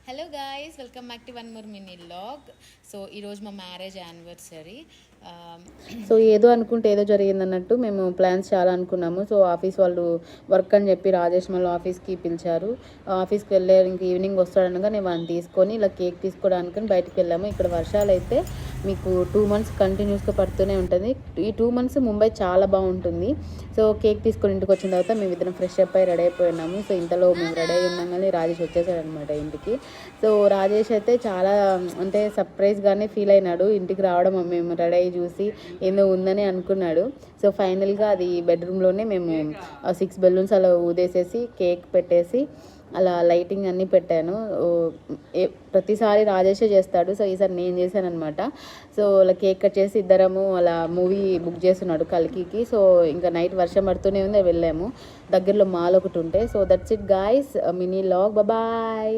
Hello guys, welcome back to one more mini vlog. So ఈరోజు మా marriage anniversary. So ఏదో అనుకుంటే ఏదో జరిగింది అన్నట్టు మేము ప్లాన్స్ చాలా అనుకున్నాము. సో ఆఫీస్ వాళ్ళు వర్క్ అని చెప్పి రాజేష్ మళ్ళీ ఆఫీస్కి పిలిచారు. ఆఫీస్కి వెళ్ళే ఇంక ఈవినింగ్ వస్తాడనగా నేను వాడిని తీసుకొని ఇలా కేక్ తీసుకోవడానికి బయటకు వెళ్ళాము. ఇక్కడ వర్షాలు అయితే మీకు 2 months కంటిన్యూస్గా పడుతూనే ఉంటుంది. ఈ 2 months ముంబై చాలా బాగుంటుంది. సో కేక్ తీసుకొని ఇంటికి వచ్చిన తర్వాత మేము ఇద్దరం ఫ్రెష్ అప్ అయి రెడీ అయిపోయినాము. సో ఇంతలో మేము రెడీ అయి ఉన్నాగానే రాజేష్ వచ్చేసాడు అనమాట ఇంటికి. సో రాజేష్ అయితే చాలా అంటే సర్ప్రైజ్గానే ఫీల్ అయినాడు ఇంటికి రావడం. మేము రెడీ అయ్యి చూసి ఏదో ఉందని అనుకున్నాడు. సో ఫైనల్గా అది బెడ్రూమ్లోనే మేము 6 బెలూన్స్ అలా ఊదేసేసి కేక్ పెట్టేసి అలా లైటింగ్ అన్నీ పెట్టాను. ప్రతిసారి రాజేషే చేస్తాడు. సో ఈసారి నేను చేశాను అనమాట. సో అలా కేక్ కట్ చేసి ఇద్దరము అలా మూవీ బుక్ చేస్తున్నాడు కల్కికి. సో ఇంకా నైట్ వర్షం పడుతూనే ఉంది, వెళ్ళాము. దగ్గరలో మాల్ ఒకటి ఉంటే. So that's it guys, mini vlog. Bye.